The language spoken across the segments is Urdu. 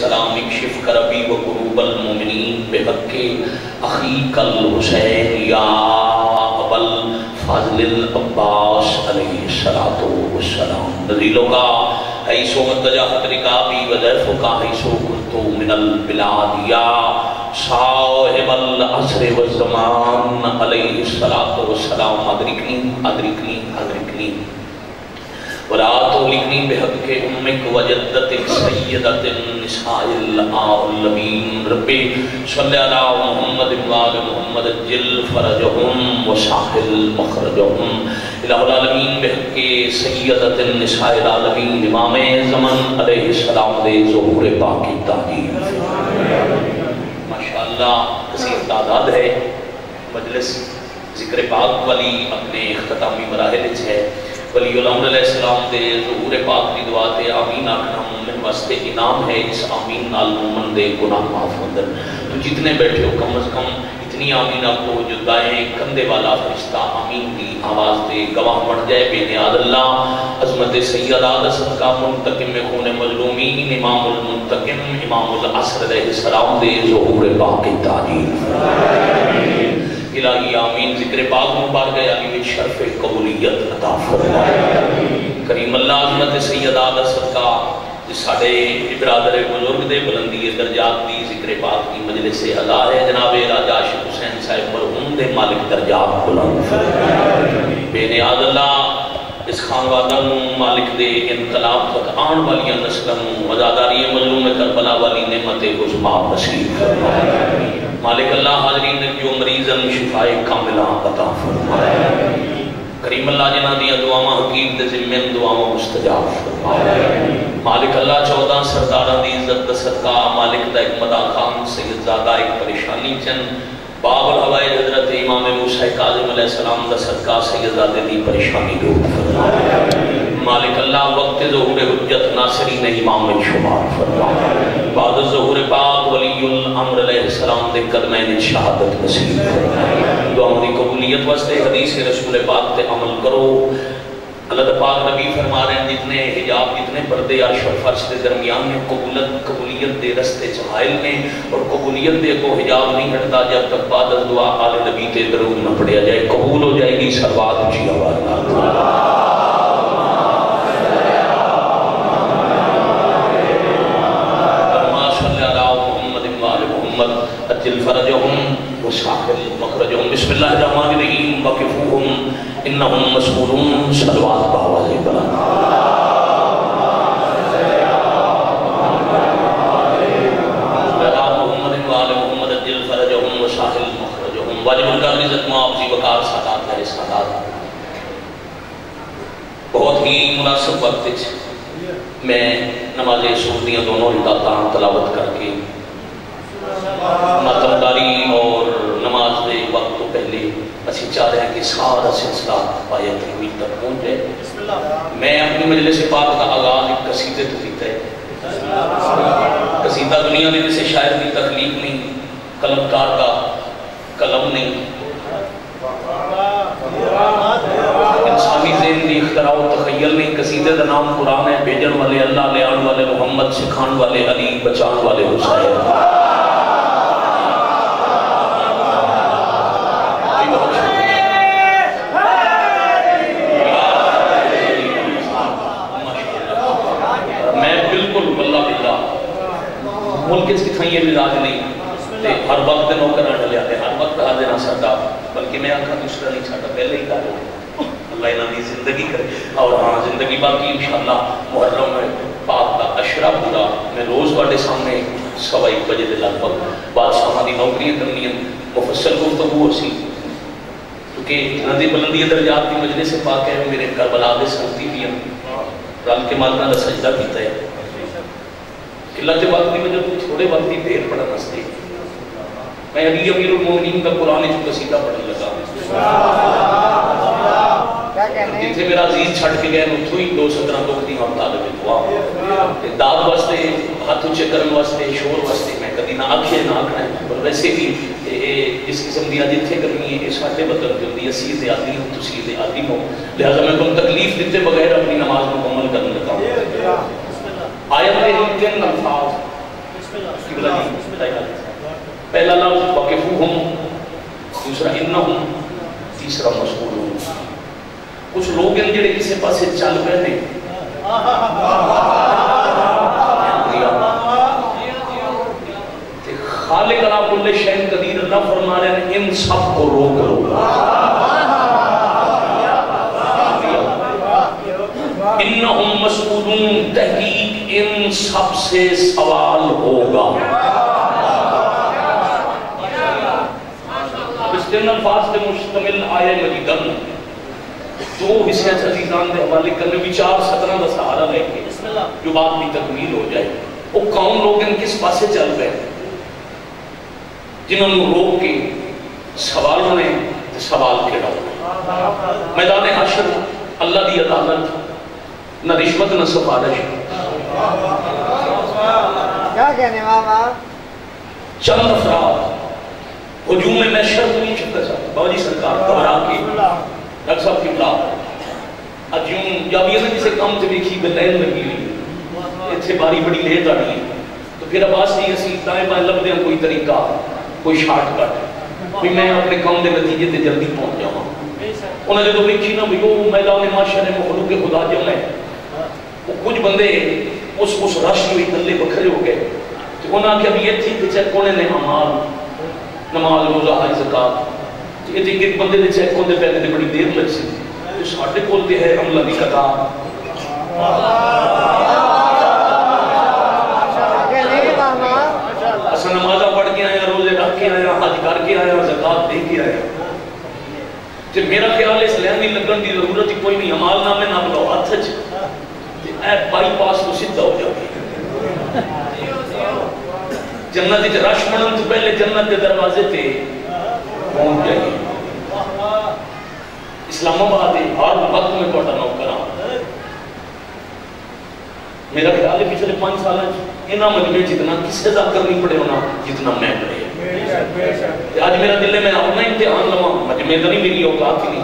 السلام اکشف کربی و قروب المومنین بحق اخیک الحسین یا ابل فاضل العباس علیہ السلام نزیلوں کا حیثو متجاہت رکابی و ضیفوں کا حیثو کنتو من البلاد یا صاحب العصر والزمان علیہ السلام ادرکنی ولا تهلكني بحق امك وجدتك سيدة النساء العالمين ربي صل على محمد وآل محمد جل فرجهم وساحل مخرجهم الہ العالمین بحق سیدة النساء العالمین امام زمن علیہ السلام دے ظہور پاک کی تعظیم ماشاءاللہ کثیر تعداد ہے مجلس ذکر پاک والی اپنے اختتامی مراحل ہے ولی الامر علیہ السلام دے ظہور پاک دی دعا تے آمین آکھنا مومن واسطے انعام ہے اس آمین نال مومن دے گناہ معاف ہوندن تو جتنے بیٹھے ہو کم از کم اتنی آمین آکھو جو دائیں کندھے والا فرشتہ آمین دی آواز دے گواہ بن جائے بے نیاز اللہ عظمت سیدہ صدقہ منتقم خون مظلومین امام المنتقم امام العصر علیہ السلام دے ظہور پاک کی تعظیم الہی آمین ذکر پاک مبارک علی شرف قبولیت عطا فرمائے کریم اللہ عظمت سیدہ صدقہ ساڑھے برادر بزرگ دے بلندی درجات دی ذکر پاک کی مجلس سے ادا ہے جناب راجہ عاشق حسین صاحب مرحوم دے مالک درجات بلند فرمائے بے نیاز اللہ اس خانوادہ مالک دے انقلاب تک آن والی نسلوں وزاداری مظلوم کربلا والی نعمت عظمیٰ نصیب فرمائے مالک اللہ حاضرین جو مریضن شفائے کاملہ عطا فرمائے کریم اللہ جنہ دیا دعاواں حقیق دے ذمین دعاواں مستجاب فرمائے مالک اللہ 14 سرداران دی عزت دا صدقہ مالک دا ایک مدا خان سید زادہ ایک پریشانی چن باب الحوائے حضرت امام موسیٰ کاظم علیہ السلام دا صدقہ سید زادہ دی پریشانی دور فرمائے مالک اللہ وقت ظہور حجت ناصرین امام میں شمار فرمائے بعد ظہور پاک ولی الامر علیہ السلام دے قدمین شہادت نصیب فرمائے دعا دی قبولیت واسطے حدیث رسول پاک تے عمل کرو اللہ پاک نبی فرما رہے ہیں جتنے حجاب جتنے پردے عرش و فرش کے درمیان میں قبولیت دے رستے چہائل میں اور قبولیت دے کو حجاب نہیں ہٹتا جب تک بعد از دعا آل نبی تے درود نہ پڑھیا جائے قبول ہو جائے گی سروات اچھی آواز نہ اجل فرجهم وساحل مخرجهم بسم اللہ الرحمن الرحیم وقفوهم انہم مسئولون صلوات باواز بلند محمد وآل محمد اجل فرجهم وساحل مخرجهم واجب القدر عزت معافی وقار سادات میرے سادات بہت ہی مناسب وقت میں نماز سوردیاں دونوں رکعتاں تلاوت کر کے ماتمداری اور نماز دے وقت تو پہلے اسی چاہ رہے ہیں کہ سارا سلسلہ آیت ہوئی تک پہنچ جائے میں اپنی مجلس پاک کا آغاز ایک قصیدے تو کیتا ہے قصیدہ دنیا میں جسے شاعر کی تخلیق نہیں قلمکار کا قلم نہیں انسانی ذہن کی اختراع و تخیل نہیں قصیدے کا نام قرآن ہے بھیجن والے اللہ لے آن والے محمد سکھان والے علی بچان والے حسین ملک اس کی تھائیں یہ مزاج نہیں ہر وقت نوکر ڈلے آتے ہر وقت حاضر نہ سکتا بلکہ میں آنکھا دوسرا نہیں چھاٹا پہلے ہی کہا اللہ انہوں نے زندگی کرے اور ہاں زندگی باقی انشاءاللہ محرم میں پاک کا اشرا پورا میں روز واڑے سامنے 1:15 بجے دے لگ بھگ بادشاہ دی نوکریاں کرنی ہیں مفصل گفتگو ہو سی کیونکہ نندی بلندی درجات کی مجلس پاک ہے میرے کربلا دے سنتی بھی ہیں رل کے مالنا دا سجدہ کیتا ہے قلت وقت کی وجہ تو تھوڑے وقت ہی دیر پڑھا نستے میں علی امیر المومنین کا قرآن جو قصیدہ پڑھنے لگا جتھے میرا عزیز چھڑ کے گئے اتھو ہی 2:17 لوگ دی ہم طالب دعا داد واسطے ہاتھ اچھے کرن واسطے شور واسطے میں کبھی نہ آکھے نہ آکھنا ہے اور ویسے بھی اس قسم دیا جتھے کرنی ہے اس وقت بدل جو دی اسی زیادی ہوں تو سی زیادی ہوں لہذا میں کوئی تکلیف دیتے بغیر اپنی نماز مکمل کرنے لگا ہوں آیت میں ہم تین الفاظ پہلا لفظ واقفوہم، دوسرا انہم، تیسرا مسئولون. کچھ لوگ ہیں جڑے کسی پاسے چل پے نے خالق علی کل شیء قدیر اللہ فرما رہے ہیں ان سب کو روک لو. انہم مسئولون، تحقیق ان سب سے سوال ہوگا. اس دن الفاظ سے مشتمل آیہ مجیدن دو حصے عزیزان دے حوالے کرنے بھی 4 سطروں کا سہارا لے کے جو بات بھی تکمیل ہو جائے. وہ کون لوگ ان کس پاسے چل گئے جنہوں نے روک کے سوال ہونے سوال کھڑا ہونے. میدان حشر اللہ دی عدالت، نہ رشوت نہ سفارش. کیا کہنے بابا؟ چند افراد ہجوم محشر کو نہیں چھکتا چاہتا. بابا جی سرکار گھبرا کے ڈاکٹر صاحب کی بلا اج یوں یا بھی ہے کسی کام سے دیکھی بلین لگی ہوئی اتنے باری بڑی لیٹ آ رہی ہے تو پھر عباس نہیں اسی دائیں بائیں لبتے ہیں کوئی طریقہ کوئی شارٹ کٹ بھی میں اپنے کام دے نتیجے تے جلدی پہنچ جاؤں. انہیں جب دیکھی نا وہ میدان معاشر مخلوق خدا جمع ہے وہ کچھ بندے اس رش ہوئی تلے بکھرے ہو گئے تو انہوں نے کہا بھی یہ تھی کہ چیک کونے نے عمال نماز روزہ حج زکات یہ تھی کہ بندے نے چیک کونے پہلے دے بڑی دیر لگ سی تو ساڑھے کھولتے ہیں عملہ دی قطار. اسا نمازہ پڑھ کے آیا، روزے رکھ کے آیا، حج کر کے آیا، زکات دے کے آیا. جب میرا خیال اس لینی لگن دی ضرورت ہی کوئی نہیں. عمال نامے نہ بلاؤ ہاتھ چ اے بائی پاس کو سیدھا ہو جاؤ. جنت وچ رش بنن تو پہلے جنت کے دروازے تے پہنچ جائیے. اسلام آباد ہر وقت میں تہاڈا نوکر ہاں. میرا خیال ہے پچھلے 5 سال انہاں مجمع جتنا کسی دا کر نہیں پڑے ہونا جتنا میں پڑھے. آج میرا دل ہے میں اپنا امتحان لواں. مجمع دا نہیں، میری اوقات ہی نہیں،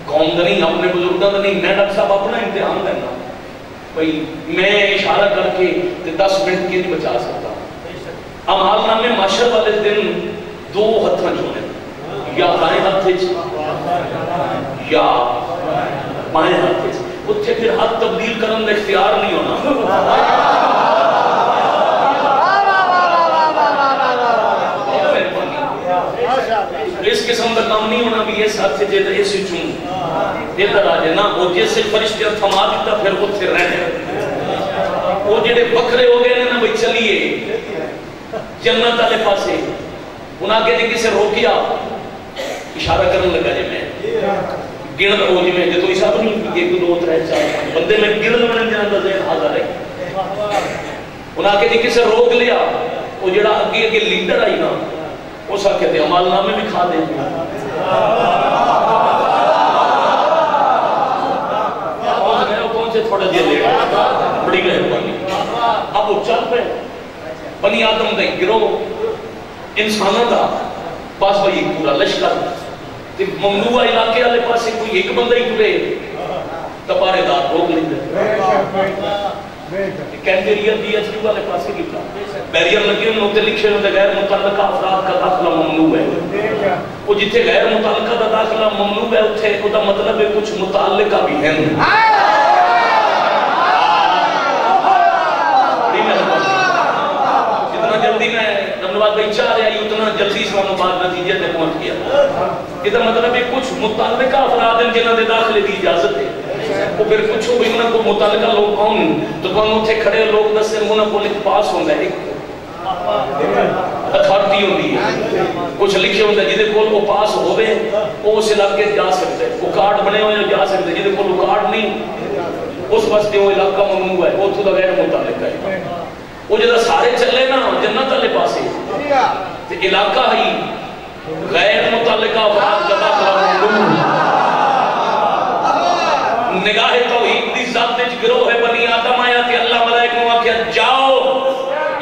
قوم دا نہیں، اپنے بزرگاں دا نہیں. میں ڈاکٹر صاحب اپنا امتحان لینا بھئی میں اشارہ کر کے 10 منٹ کے نہیں بچا سکتا. اعمال نامے معاشر والے دن 2 ہتھاں چونے یا دائیں ہاتھ یا بائیں ہاتھ. اتھے پھر ہاتھ تبدیل کرنے کا اختیار نہیں ہونا. اس قسم کا کام نہیں ہونا بھی یہ ساتھ سے جیدہ اسی چون ادھر آ جائے نا. وہ جیسے فرشتے تھما دیتا پھر اتھے رہنے وہ جڑے بکھرے ہو گئے نا بھئی چلیے جنت والے پاسے. انہاں کے کسی روکیا اشارہ کرنے لگا جی میں گن ہو جی میں جو حساب نہیں 1 2 3 4 بندے میں گن لگنے جانا ذہن حاضر ہے. انہاں کے کسی روک لیا وہ جڑا اگے اگے لیڈر آئی نا اس آ کہتے عمال نامے بھی کھا دیں گے. پہنچے تھوڑا دیر لیٹ بڑی مہربانی. اب وہ چل پہ بنی آدم کا گروہ انسانوں کا بس بھائی ایک پورا لشکر ممنوع علاقے والے پاس کوئی ایک بندہ ہی ٹرے تبارے دار روک لیں گے. کینٹیریا ڈی ایچ کیو والے پاس کی بیریئر لگے ہوئے ہوتے لکھے ہوتے غیر متعلقہ افراد کا داخلہ ممنوع ہے. وہ جتنے غیر متعلقہ کا داخلہ ممنوع ہے اتنے اس کا مطلب ہے کچھ متعلقہ بھی ہیں. جتنا جلدی میں رمضان بھائی چاہ رہا ہے اتنا جلدی اسلام آباد نتیجے سے پہنچ گیا. یہ مطلب ہے کچھ متعلقہ افراد ہیں جنہوں نے داخلے کی اجازت ہے. وہ پھر پوچھو بھی انہوں کو متعلقہ لوگ کون تو کون اتنے کھڑے لوگ دستے انہوں کو پاس ہوتا ہے ایک اتھارٹی ہوتی ہے کچھ لکھے ہوتا ہے جہاں کو وہ پاس ہوئے وہ اس علاقے جا سکتے ہیں. وہ کارڈ بنے ہوئے جا سکتے ہیں جہاں کو وہ کارڈ نہیں اس واسطے وہ علاقہ ممنوع ہے وہ تو غیر متعلقہ ہے. وہ جب سارے چلے نا جنت والے پاسے تو علاقہ ہی غیر متعلقہ افراد کا داخلہ ممنوع. نگاہ توحید دی ذات وچ گروہ ہے بنی آدم آیا کہ اللہ ملائکہ نے کہا جاؤ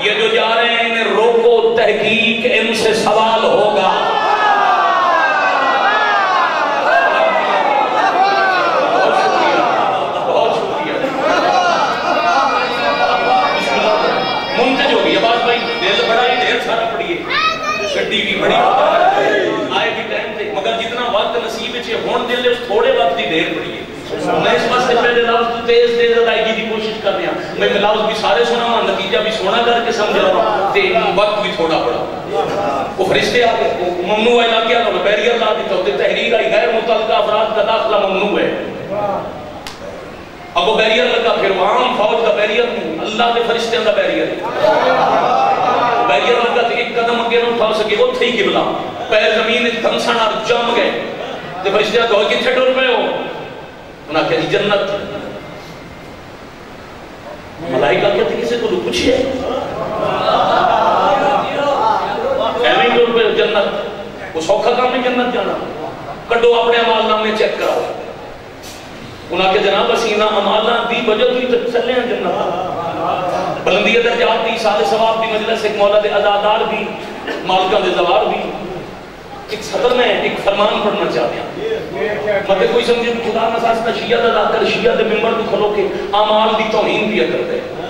یہ جو جا رہے ہیں انہیں روکو تحقیق ان سے سوال ہوگا. بہت شکریہ منتج ہوگی. آواز بھائی دل بڑا ہی ڈھیر سارا پڑیے گڈی بھی بڑی آئے بھی ٹائم تے مگر جتنا وقت نصیب ہے ہون دل اس تھوڑے وقت دی ڈھیر پڑیے میں اس واسطے پہلے لفظ تو تیز ادائیگی کی کوشش کر رہا میں لفظ بھی سارے سنا نتیجہ بھی سونا کر کے سمجھا رہا تے وقت بھی تھوڑا پڑا وہ فرشتے آ گئے ممنوع علاقے آ گئے بیریئر لا دیتا ہوتے تحریر آئی غیر متعلقہ افراد کا داخلہ ممنوع ہے اب وہ بیریئر لگا پھر وہ عام فوج کا بیریئر نہیں اللہ کے فرشتیاں کا بیریئر بیریئر لگا تو ایک قدم اگے نہ اٹھا سکے وہ تھی قبلہ پیر زمین دھمسن اور جم گئے تو فرشتیاں کہو کتنے ڈر پہ ہو انہاں کہا جی جنت ملائکہ کہتے کسے کو پوچھئے ایمیں ڈر پہ جنت وہ سوکھا کام میں جنت جانا کڈو اپنے عمال نامے چیک کراؤ انہاں کے جناب اسینہ عمالہ دی وجہ تو ہی چلے ہیں جنت بلندی درجات دی سال ثواب دی مجلس ایک مولا دے عزادار بھی مالکہ دے زوار بھی ایک صدر میں ایک فرمان پڑھنا چاہتے ہیں مطلب کوئی سمجھے کہ خدا نساس کا شیعہ دا کر شیعہ دے ممبر کو کھلو کے اعمال دی توہین بھی کرتے ہیں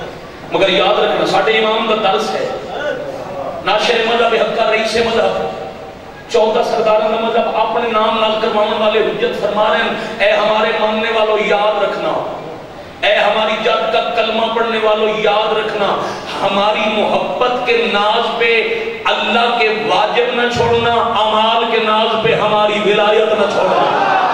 مگر یاد رکھنا ساڑھے امام دا درس ہے ناشر مذہب حقہ رئیس مذہب 14 سرداران کا مذہب اپنے نام نال کروانے والے حجت فرما رہے ہیں اے ہمارے ماننے والوں یاد رکھنا اے ہماری جد کا کلمہ پڑھنے والوں یاد رکھنا ہماری محبت کے ناز پہ اللہ کے واجب نہ چھوڑنا اعمال کے ناز پہ ہماری ولایت نہ چھوڑنا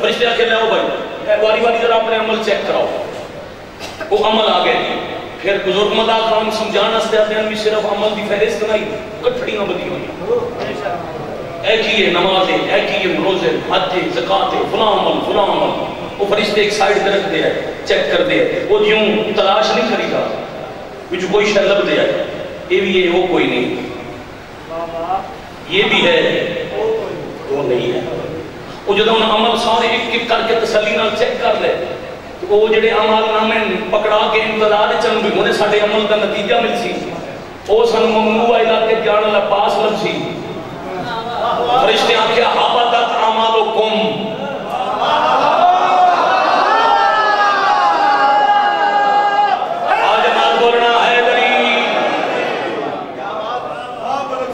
فرشتے آکے لے ہو بھائی واری واری ذرا اپنے عمل چیک کراؤ وہ عمل آگئے پھر بزرگ مدہ خان سمجھانا ستے آتے ہیں صرف عمل دی فہرست نہیں کٹھڑیاں بدی ہوئی اے کیے نمازیں اے کیے روزے حج زکاة فلاں عمل وہ فرشتے ایک سائیڈ پہ رکھ دے ہے چیک کر دے وہ یوں تلاش نہیں کری گا جو کوئی شہ لب دے ہے یہ بھی ہے وہ کوئی نہیں یہ بھی ہے وہ نہیں ہے وہ جدہ انہوں عمل سارے ایک ایک کر کے تسلی نال چیک کر لے وہ جڑے عمال نامے پکڑا کے انتظار چند بھی ہونے ساڑھے عمل کا نتیجہ مل سی وہ سن ممنوع علاقے جانا لپاس لگ سی فرشتے آنکھیں حابتت عمالکم آج نال بولنا ہے دری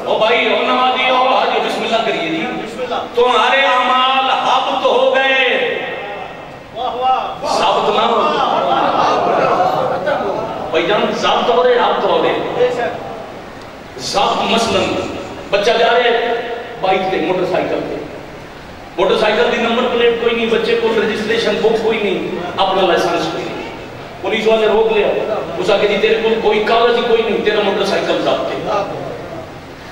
او بھائی او نمازی ہو آج بسم اللہ کریے جی تمہارے عمال حابت ہو گئے ثابت نہ ہو بھائی جان ثابت ہو رہے حابت ہو رہے ثابت مثلا بچہ جا رہے بائک تے motor cycle the number plate کوئی نہیں بچے کو رجسٹریشن بک کوئی نہیں اپنا لائسنس کوئی نہیں پولیس والے روک لیا اس آگے جی تیرے کو کوئی کاغذ ہی کوئی نہیں تیرا موٹر سائیکل ضابط ہے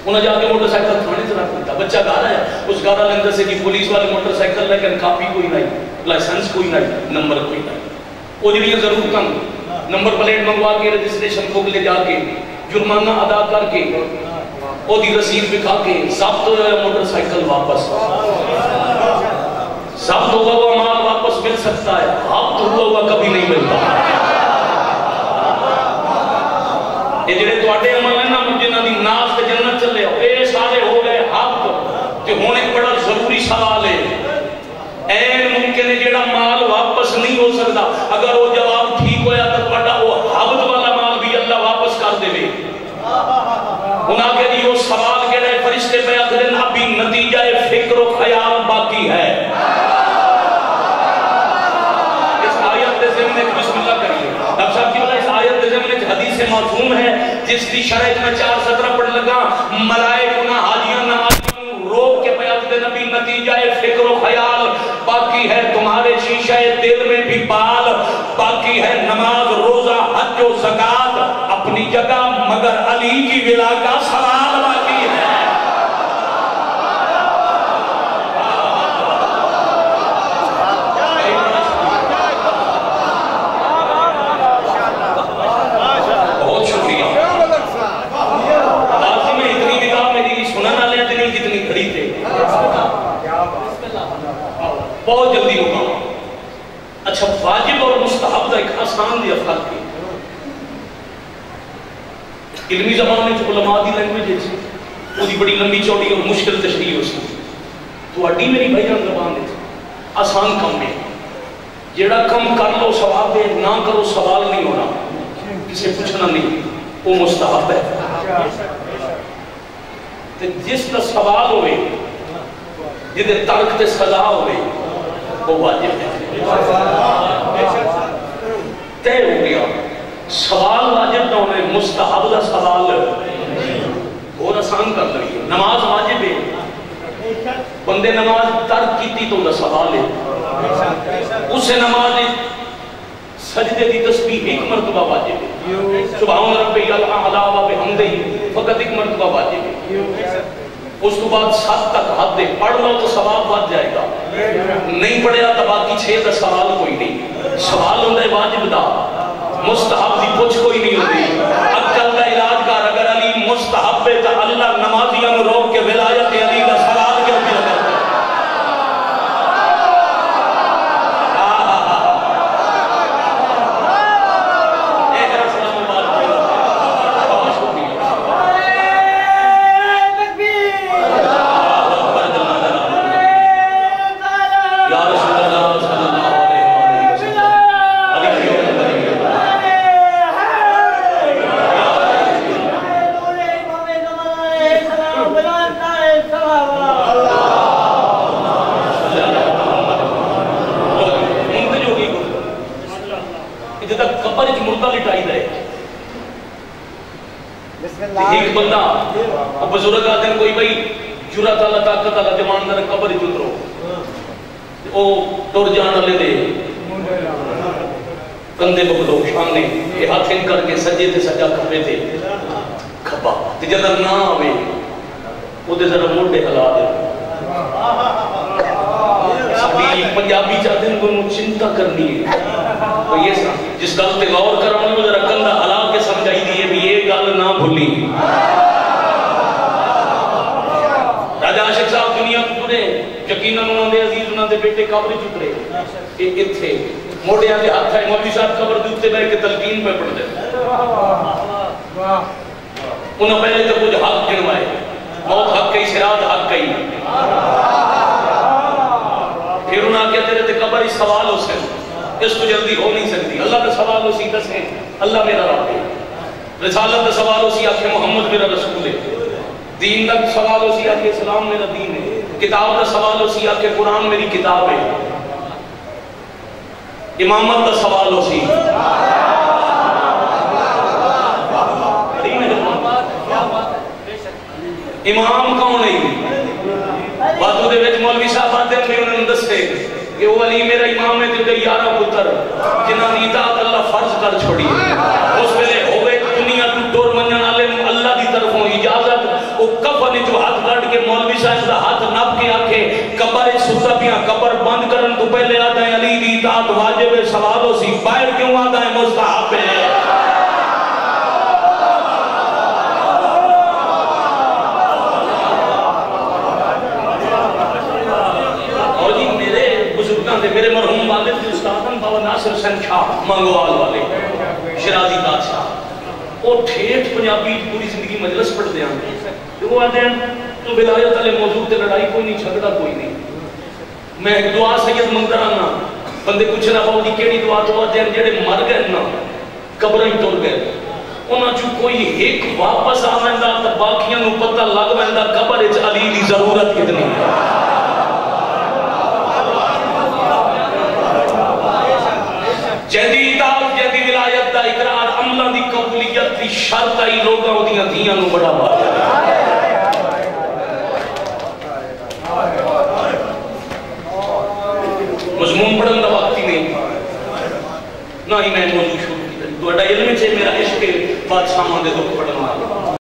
انہیں جا کے موٹر سائیکل تھانے سے رکھ دیتا بچہ گا رہا ہے اس گارہ لندر سے کہ پولیس والے موٹر سائیکل لیکن کاپی کوئی نہیں لائسنس کوئی نہیں نمبر کوئی نہیں وہ جو یہ ضرور کم نمبر پلیٹ منگوا کے رجسٹریشن کو لے جا کے جرمانہ ادا کر کے وہ دی رسید بکھا کے ضبط ہوا موٹر سائیکل واپس ضبط ہوا وہ مال واپس مل سکتا ہے ضبط ہوا کبھی نہیں ملتا یہ جڑے تواڈے عمل ہیں نا جنہاں دی ناز تے جنت چلے اے سارے ہو گئے حق تے ہن ایک بڑا ضروری سوال ہے این ممکن ہے جڑا مال واپس نہیں ہو سکتا اگر وہ جواب ٹھیک ہویا تو تواڈا وہ حبد والا مال بھی اللہ واپس کر دے انہاں کے لیے وہ سوال کے رہے فرشتے پہ آدھرین ابھی نتیجہ فکر و خیال باقی ہے اس آیت دے ضمن ایک بسم اللہ کریے ڈاکٹر صاحب کی بلا اس آیت دے ضمن ایک حدیث معصوم ہے جس کی شرح میں 4 سطرہ پڑھ لگا ملائکہ حاجیاں نمازیوں روک کے پہ آدھرین ابھی نتیجہ فکر و خیال باقی ہے تمہارے شیشہ دل میں بھی بال باقی ہے نماز روزہ حج و زکاة اپنی جگہ مگر علی کی ولا کا سوال باقی ہے بہت شکریہ لازم ہے اتنی کتاب میری سننا لے اتنی کتنی کھڑی تھے بہت جلدی مقام. اچھا واجب اور مستحب کا ایک آسان دیا فرق ہے. علمی زبان میں علماء دی لینگویج ہے وہ بڑی لمبی چوڑی اور مشکل تشریح ہو سکتی. تھوڑی میری بھائی جان زبان ہے آسان کام ہے. جیڑا کم کر لو ثواب ہے، نہ کرو سوال نہیں ہونا، کسے پوچھنا نہیں، وہ مستحب ہے. جس کا سوال ہوئے جدے ترک تے سزا ہوئے وہ واجب ہے. طے ہو گیا سوال واجب نہ ہوئے، مستحب کا سوال اور آسان کر لگی. نماز واجب ہے، بندے نماز ترک کیتی تو سوال ہے. اسے نماز سجدے دی تسبیح ایک مرتبہ واجب ہے. سبحان ربی الاعلی و بحمدہ فقط ایک مرتبہ واجب ہے. اس کے بعد 7 تک حد دے پڑھ لو تو ثواب بچ جائے گا، نہیں پڑھیا تو باقی 6 کا سوال کوئی نہیں. سوال ہوتا ہے واجب دا، مستحب دی پوچھ کوئی نہیں ہوتی. عقل کا علاج کر، اگر علی مستحب ہے تو اللہ نمازیاں روک کے ولایت علی کا سوال کیوں نہیں لگا. ایک بندہ بزرگ آتے ہیں کوئی بھائی جرات اللہ طاقت اللہ جماندار قبر اترو او ٹر جان والے دے کندھے پکڑو سامنے یہ ہاتھ ان کر کے سجے تے سجا کھبے تے کھبا تے جدر نہ آوے او دے ذرا موڈے ہلا دے. سبھی پنجابی چاہتے ہیں کو چنتا کرنی ہے تو یہ جس گل تے غور کرنے میں ذرا کندھا ہلا کے سمجھائی دیے بھی یہ گل نہ بھولی. راجہ عاشق صاحب دنیا کو ترے یقیناً انہوں نے عزیز انہوں نے بیٹے قبر چترے اتھے موڑیاں دے ہاتھ ہے مولوی صاحب قبر دیتے بیٹھ کے تلقین پہ پڑھ دے. انہوں پہلے تو کچھ حق گنوائے، موت حق کئی، صراط حق کئی، پھر انہوں نے تیرے تے قبر اس سوال ہو سکتے، اس کو جلدی ہو نہیں سکتی. اللہ کا سوال ہو سی دس ہے اللہ میرا رب ہے. رسالت کا سوال ہو سی آکھے محمد میرا رسول ہے. دین کا سوال ہو سی آکھے اسلام میرا دین ہے. کتاب کا سوال ہو سی آکھے قرآن میری کتاب ہے. امامت کا سوال ہو سی امام کون ہے؟ باتوں دے وچ مولوی صاحب آتے ہیں انہوں نے دسے کہ وہ علی میرا امام ہے تے 11 پتر جنہاں دی اطاعت اللہ فرض کر چھوڑی. اس ویلے ہوئے دنیا تو ٹور منجن والے اللہ دی طرفوں اجازت وہ کفن جو ہاتھ کٹ کے مولوی صاحب دا ہاتھ نپ کے آکھے قبر ستا پیاں قبر بند کرن تو پہلے آتا ہے علی دی اطاعت واجب ہے. سوال ہو سی باہر کیوں آتا ہے مستحب ہے. میرے مرحوم والد کے استادن بابا ناصر حسین شاہ مانگوال والے شرازی بادشاہ وہ ٹھیٹ پنجابی پوری زندگی مجلس پڑھ دیا وہ آتے ہیں تو ولایت والے موضوع تے لڑائی کوئی نہیں، جھگڑا کوئی نہیں. میں دعا سید منگتا رہنا بندے پوچھنا پاؤ جی کیڑی دعا دے جڑے مر گئے نا قبریں ٹر گئے انہاں چوں کوئی ایک واپس آ ویندا تے باقیاں نوں پتہ لگ ویندا قبر وچ علی دی ضرورت کتنی ہے. جہدی اطاعت جہدی ولایت دا اقرار عملہ دی قبولیت دی شرط آئی لوگاں دیاں دھیاں نوں بڑا بات. مضمون پڑھن دا وقت ہی نہیں نہ ہی میں موضوع شروع کی. تو اڈا علم چھے میرا عشق بادشاہاں دے دکھ پڑھنا